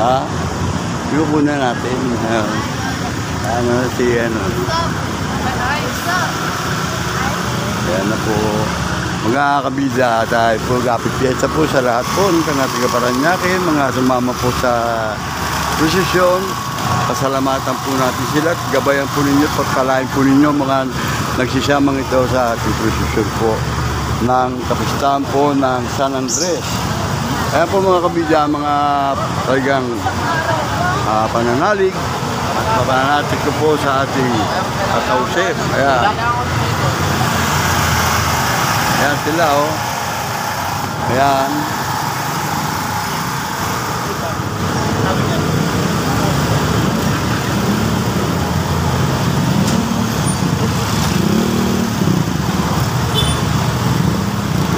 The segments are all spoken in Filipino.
Ha? Iuuna natin. Ano si ano. Ayan na po. Mga kabida, tayo po kapit-piesa po sa lahat po ng nating Paranaque, mga sumama po sa prosesyon. Pasalamatan po natin sila at gabayan po ninyo, pagpalain po ninyo mga nagsisamang ito sa ating prosesyon po ng kapistahan po ng San Andres. Ayan po mga kabida, mga talagang pananalig at papananatig ko po sa ating Atausef. Ayan. Ayan sila oh. Ayan.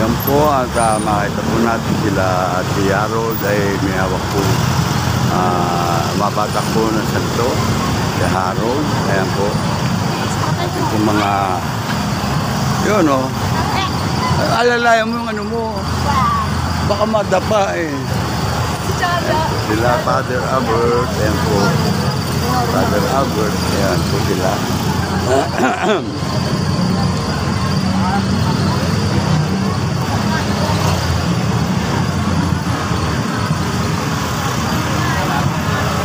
Yan po at makita po natin sila at si Harold ay may hawak po mabatak po ng santo. Si Harold. Ayan po. At yung mga yun oh. Alalayan mo yung ano mo. Baka madapa eh. Sila Father Albert. Ayan po. Father Albert. Ayan po sila.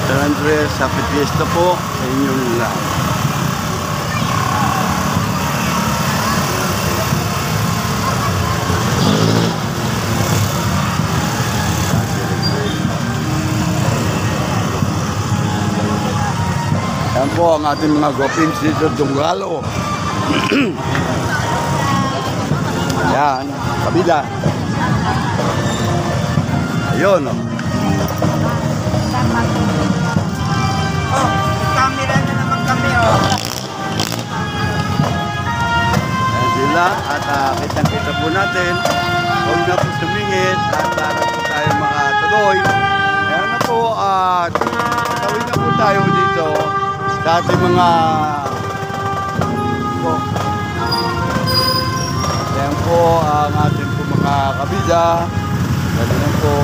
San Andres, happy fiesta po sa inyong lahat. Yan po ang ating mga gopings dito Dunggalo. Yan, kabila. Ayun o. Oh, camera na naman kami oh. Yan sila at kitang-kita po natin. Huwag na po sumingit at para po tayo makatuloy. Ayan na po at tawid na po tayo dito sa ating mga ayan po ang ating po mga kabida. Ganyan po.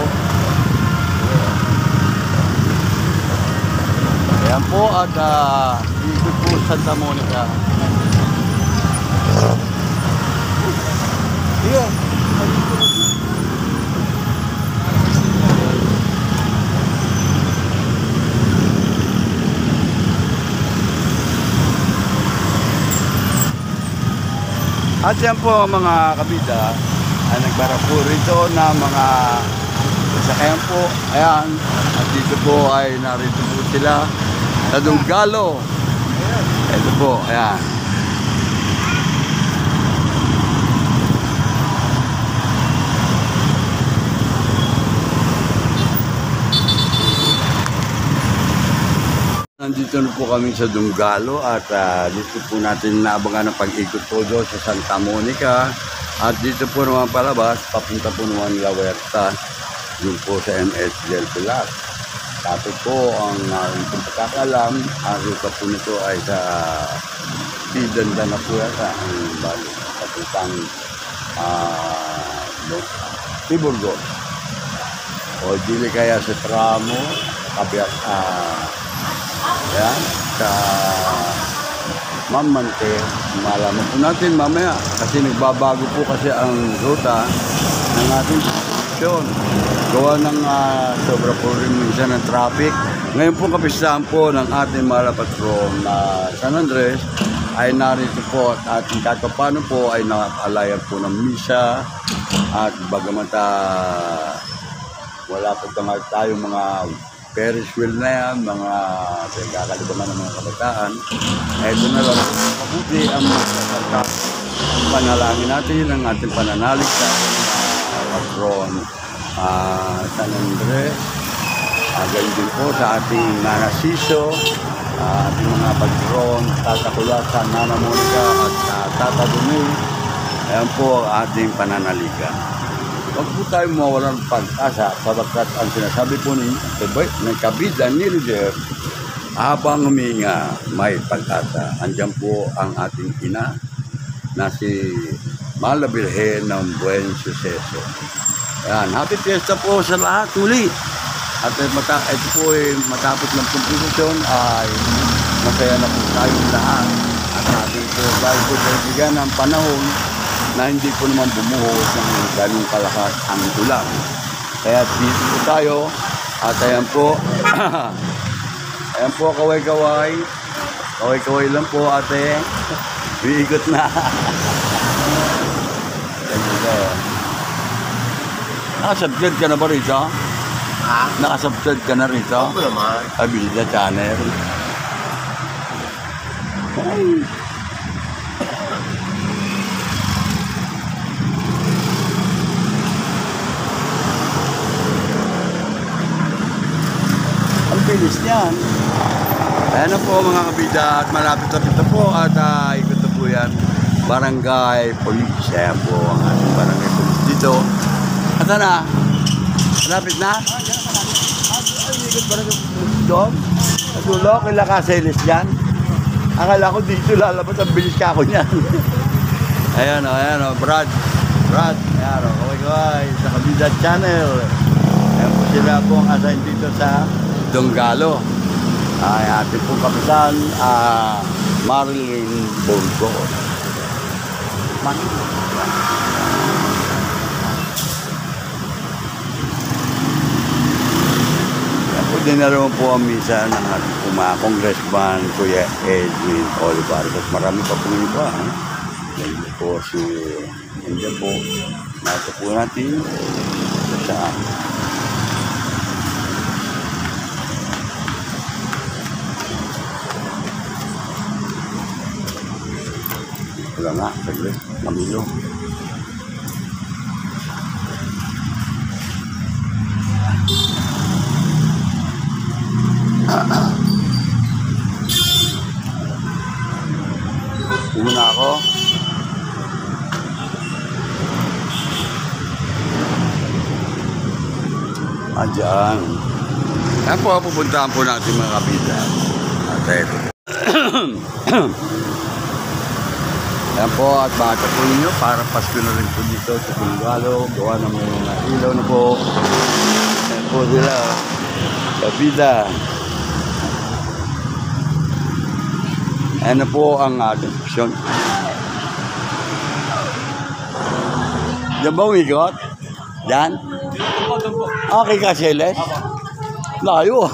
Ayan po at ikot po Santa Monica. Ayan. At yan po mga kabida ay nagbara po rito na mga sasakyan po. Ayan. At dito po ay narito po sila sa Dunggalo. Ito po. Ayan. Nandito na po kami sa Dunggalo at dito po natin naabangan ang pag-ikot po doon sa Santa Monica. At dito po naman palabas, papunta po naman Lawerta, yun po sa MS Del Pilar. Tapos po ang pagkakalam, ang ruta po nito ay sa Pidanda na po yata ang bali, papuntang Tiburgo. O dili kaya sa Tramo, kabiyak yan, sa Mamante, malaman po natin mamaya kasi nagbabago po kasi ang ruta ng ating station. Gawa ng sobra po rin minsan ng traffic. Ngayon po kapistahan po ng ating mga patron na San Andres ay narito po at kakapano po ay nakalayan po ng misa at bagamat wala po tayo mga Ferris wheel na yan, mga pinagkakalibangan ng mga kabataan. Ito na lang, mabuti ang mga panalangin natin, ang ating pananalig sa patron San Andres. Gayon din po sa ating Nana Siso, ating mga patron Tata Kulasa, Nana Monica at Tata Dumay. Ayan po ang ating pananaligan. Huwag po tayo mawalan ng pag-asa sapagkat ang sinasabi po ng kabida ni Roger, habang huminga may pag-asa. Andiyan po ang ating ina na si Mala Birhen ng Buen Suceso. Ayan, happy fiesta po sa lahat muli. At ito po matapos ng komposisyon ay masaya na po tayong lahat. At ating po tayo po bigyan ng panahon na hindi po naman bumuhos ng ganong kalakas ang ulan. Kaya dito po tayo at ayan po, ayan po kaway-kaway. Kaway-kaway lang po ate. Iikot na. Nakasubscribe ka na ba rito? Ha? Nakasubscribe ka na rito? Ako naman. Abilida channel. Ay. Ang bilis niyan. Ayan na po mga kabida at malapit-lapit na po at ikot na po yan. Barangay Police. Ayan po ang ating barangay police dito. At na? Malapit na? Ikot barangay police doon. At ulo, kailan ka selis yan? Akala ko dito lalabas ang bilis ka ako niyan. Ayan o, Brad. Ayan o, kaway-kaway sa Kabida Channel. Ayan po sila po ang assign dito sa Donggalo. Ay ating pong kapitan, Marilyn Bongo. Ayan po din na rin po ang misa ng ating mga congressman, Kuya Edwin Olivares. At marami pa po iba. Yan po si, nandiyan po, nato po natin sa wala nga, saglit, namilo. Una ako. Diyan. Yan po, pupuntahan po natin mga kabida. At ayan po, at baka po ninyo, parang Pasko na rin po dito sa Donggalo. Gawa ng mga ilaw na po. Ayan po sila. Kabida. Ayan na po ang ating opsyon. Diyan ba umikot? Diyan? Okay ka, Celes? Layo.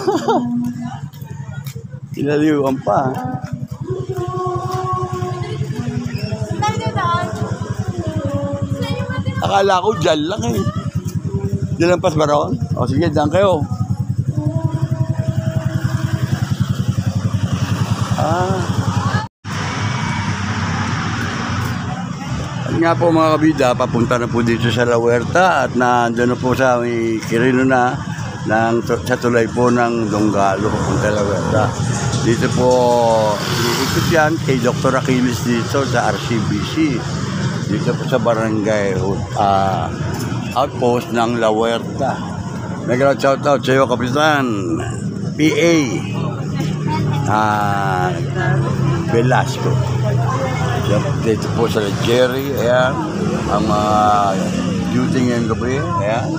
Ilaliwan pa. Akala ko dyan lang eh. Dyan lang pas ba ron? O sige, dyan kayo. At nga po mga kabida, papunta na po dito sa La Huerta at nandun na po sa may Quirino na sa tulay po ng Donggalo papunta La Huerta. Dito po, iikot yan kay Dr. Achilles dito sa RCBC. Dito po sa barangay outpost ng La Huerta. Nag-shout shoutout sa iyo, Kapitan PA Velasco. Dito po sa Jerry, ayan, ang mga duty ngayong gabi, ayan.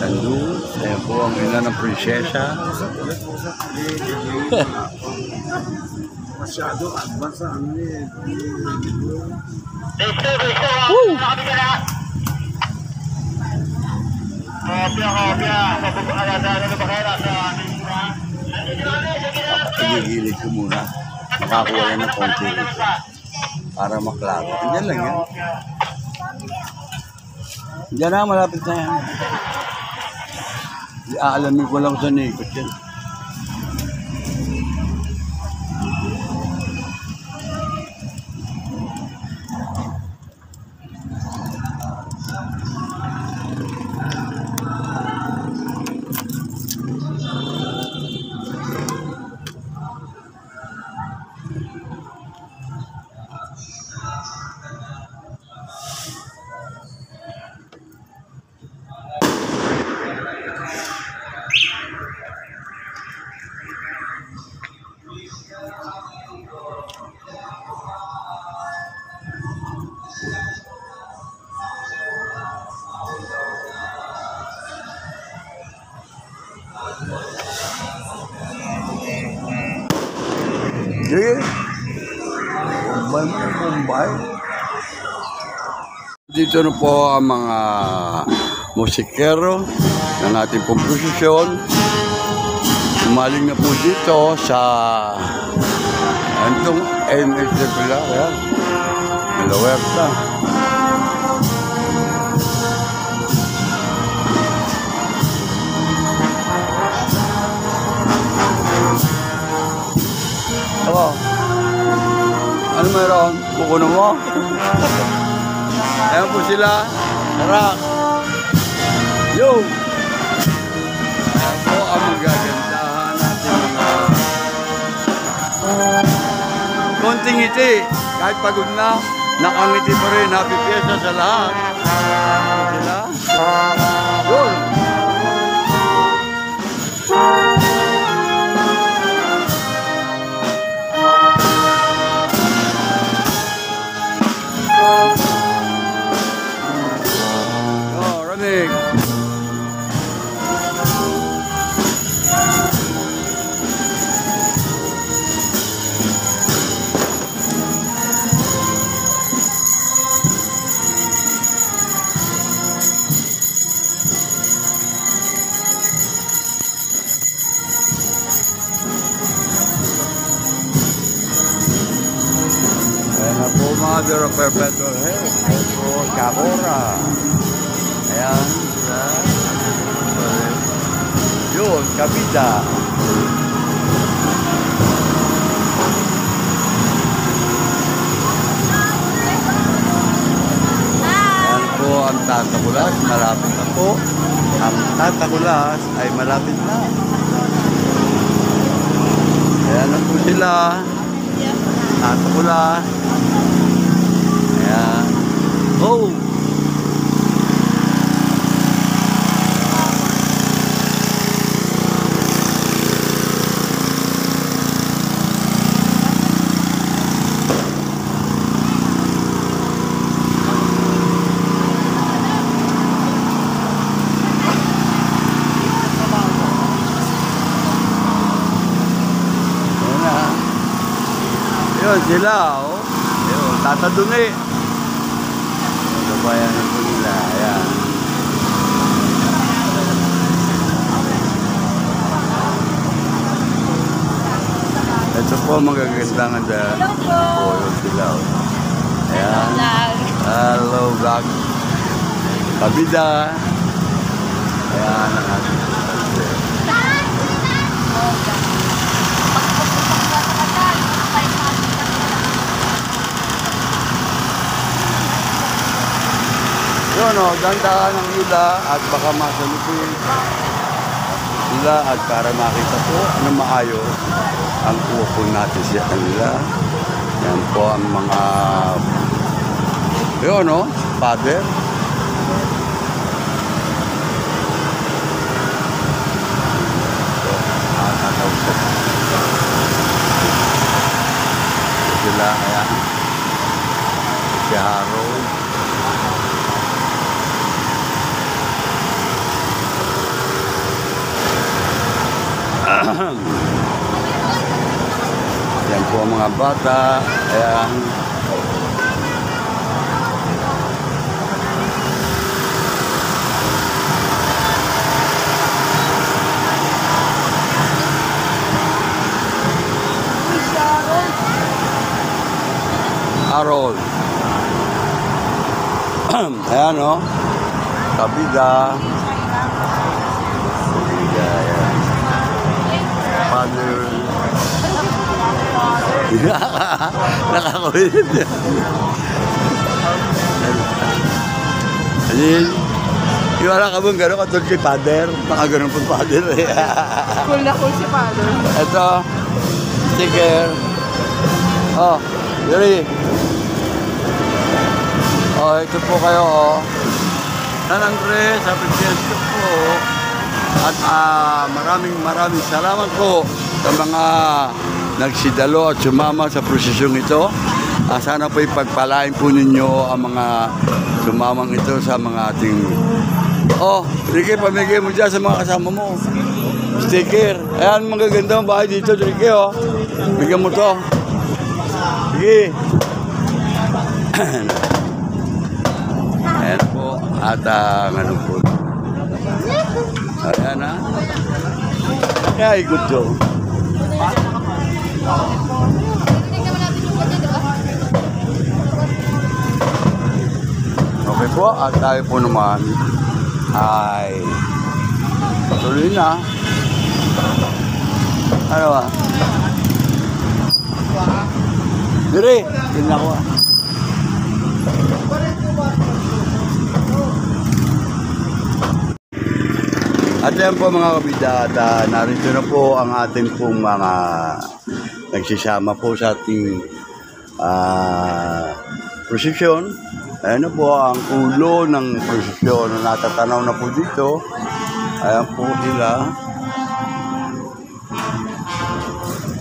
Nandun, ayan po ang ina ng prinsesa. Masyado advance ang Woo! Pinigilid ko muna. Makakuha yan ng konti para maklaro. Diyan lang yan. Diyan na, malapit na yan. Aalamin ko lang sa nikot yan. bahay. Dito na po ang mga musikero ng ating pong prosesyon. Umaling na po dito sa antong MSD pala, kaya Malawerta. Ako, ano meron? Kukunan mo? Ayan po sila. Tara. Yo! Ayan po ang magagandahan natin mga konting ngiti. Kahit pagod na, nakangiti pa rin. Happy Fiesta sa lahat. Sila. Yun! Mother of Perpetual Health. Ayan po, Kahora. Ayan. Yun, Kabida. Ayan po ang Tatakulas. Malapit na po. Ang Tatakulas ay malapit na. Ayan na po sila. Tatakulas. Ayan. Oh! Yun sila, oh. Yun, tataduni. Bayan po nila, ayan. Ito po magagandang po yun sila. Ayan. Hello vlog. Kabida. Ayan ang ating yun o, dandahan ng ila at baka masalupin sila at para makita po na maayos ang upo natin siya kanila. Yan po ang mga yun o, father. Nakakausap sila, ayan. Si Harold. Yan po ang mga bata. Ayan. Harold. Ayan o. Kabida. Kabida, ayan. Father. Nakakulit. Ayan. Iwala ka bang gano'n katulad si Father? Baka gano'n po Father. Cool na cool si Father. Ito. Sticker. Oh. Yuri. Oh, ito po kayo, oh. San Andres, Happy Fiesta po. At maraming salamat po sa mga nagsidalo at sumama sa prosesyong ito. Sana po ipagpalain po ninyo ang mga sumamang ito sa mga ating... Oh, Ricky, pamigay mo dyan sa mga kasama mo. Sticker. Ayan, magaganda ang bahay dito, Ricky, oh. Bigyan mo to. Sige. Ayan po. At ano po. Ayan na. Kaya ikot yun. Okay po. At tayo po naman ay tuloy na. Ano ba? Dire, tingnan ko. At yan po mga kabida, at narito na po ang ating pong mga nagsisama po sa ating prosesyon. Ayan na po ang ulo ng prosesyon na natatanaw na po dito. Ayan po sila.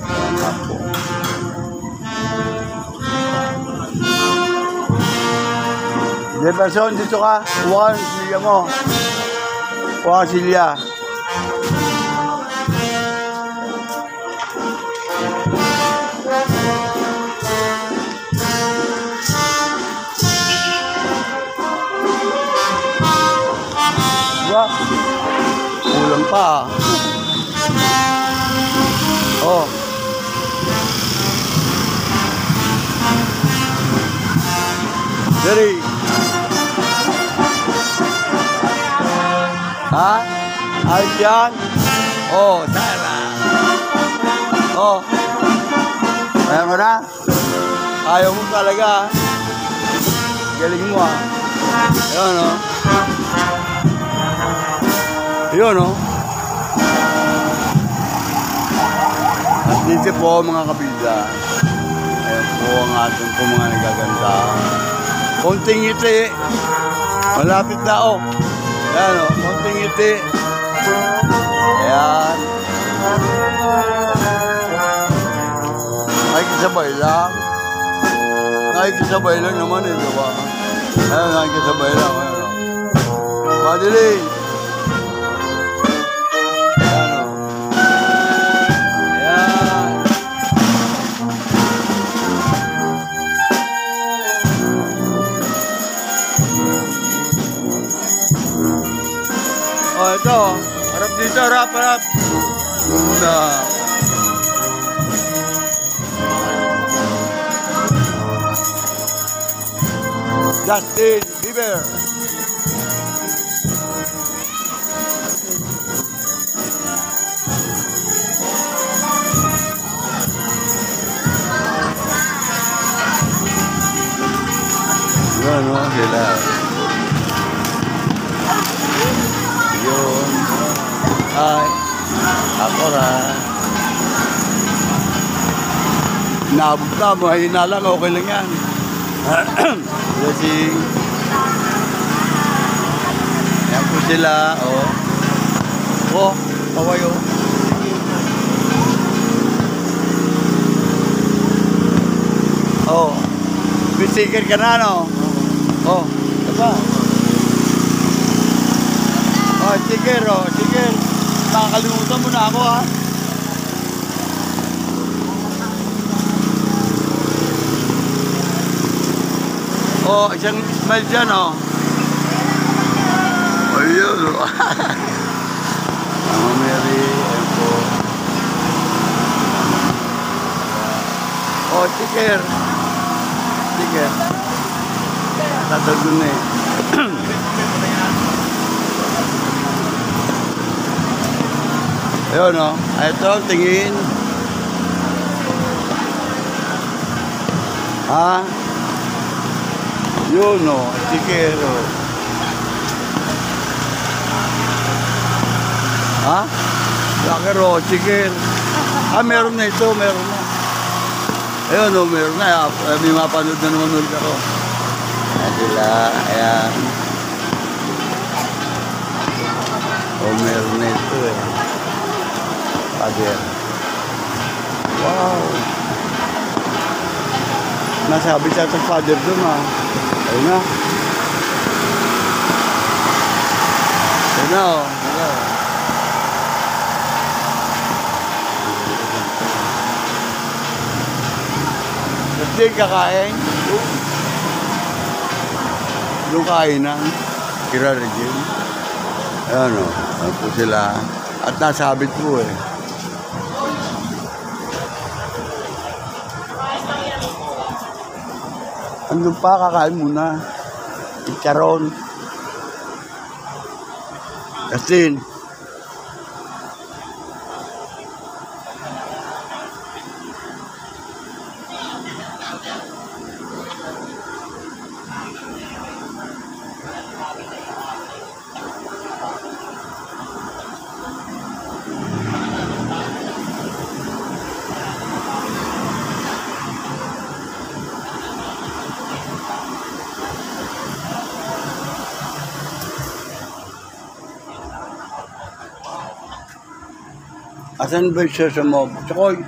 Ayan na po. Jefferson, dito ka. Kuha ang silya mo. Kuha ang silya. Diba? Kulang pa. Oh. Jerry. Ha? Ayos yan? Oh, tara. Oh. Ayaw mo na? Ayaw mo talaga. Galing mo ah. Ayun oh. Ayun oh. At dito po mga kabida. Ayan po ang ating po mga nagaganda. Konting ngiti. Malapit na oh. Ayan o, konting ngiti. Ayan. Nakikisabay lang. Nakikisabay lang naman eh, diba? Ayan, nakikisabay lang. Ayan o. Madali. Ayan o. Ayan. Oh, ito. Harap dito, harap. Ganda. Justin Bieber. Yan o, sila. Yun. Ay, ako ra. Naabot na, mahina lang, okay lang yan. Blessing. Yan po sila, oh. Oh, kawayo. Oh, bisikin ka na, no? Oh, diba? Oh, chicken, oh, chicken. Nakakalimutan mo na ako, ha? Oh, isang smile dyan, oh. Ayun, oh. Mama Mary, ayun po. Oh, chicken. Chicken. Tatagod na eh. Ayun o. Ito, tingin. Ha? Yun o. Tikero. Ha? Lakero, tiker. Ah, meron na ito. Meron na. Ayun o, meron na. May mapanood na naman ulit ako. Ayan sila. Ayan. O, meron na ito eh. Father. Wow. Nasabi siya sa father doon ha. Ayun na. Ayun na o. Ayun na. Ba't din kakain? Yung kainan, kira Regine. Ayan o, ano po sila. At nasabit po eh. Andun pa, kakain muna. Chicharon. Justin. Asan ba yung sesa mo? Tsakoy,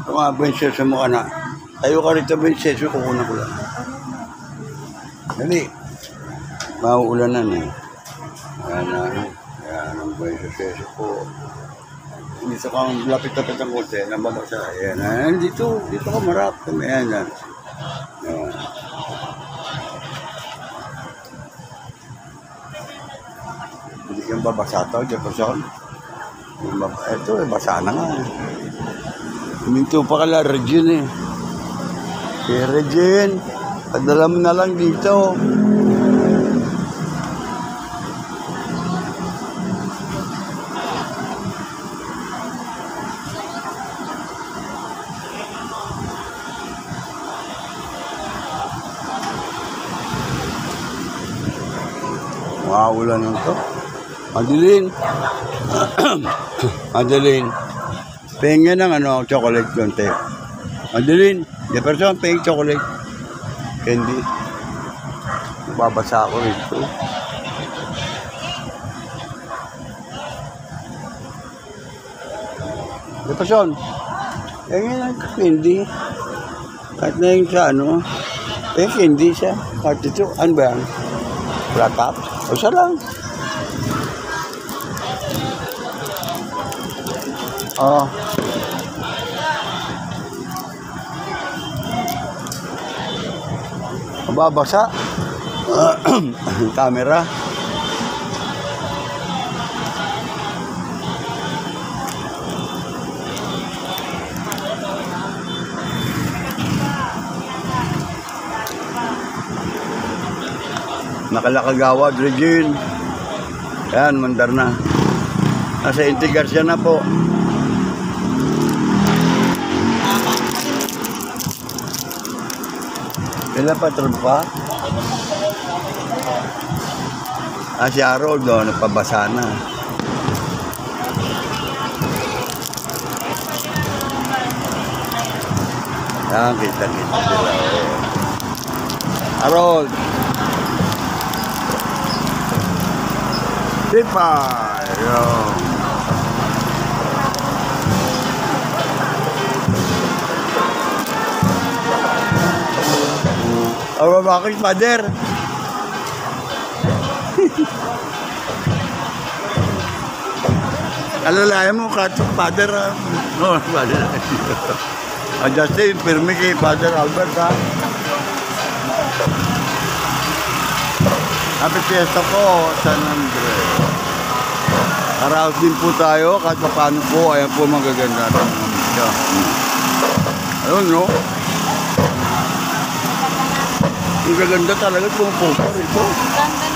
kung nga ba yung sesa mo ka na? Tayo ka rito ba yung sesa? Kukunan ko lang. Dali. Mauulanan eh. Ayan na. Ayan ang ba yung sesa ko. Dito kang lapit-lapit ang konti. Nababasa. Ayan. Ayan dito. Dito ka marap. Ayan yan. Ayan. Hindi kang babasa ito, Jefferson. Ito eh, basa na nga. Huminto pa kala, Regine eh. Si Regine, padala mo na lang dito. Maulan lang to. Adeline. Adeline. Pengen ng ano, chocolate konti. Adeline. Jefferson, pengen chocolate. Candy. Babasa ako rito. Jefferson. Pengen ng candy. Kahit na yung sa ano. Pengen candy siya. Kahit ito. Ano ba yan? Flat top? O siya lang. Oh. Mababasa. Camera. Nakalakagawad, Regine. Ayan, mandar na. Nasa Intigarcia na po. Kailan patron pa? Si Harold doon, nagpabasa na. Yan, kita-kita sila. Harold! Sipa! Yun. Oh, bakit, father? Alalayan mo, katok, father. No, father. Justin, pirmi kay Father Albert, ha? Happy fiesta po, San Andres. Araos din po tayo, kahit paano po, ayan po magaganda. Ayun, no? Ang gaganda talaga pumupunta rito. Ganda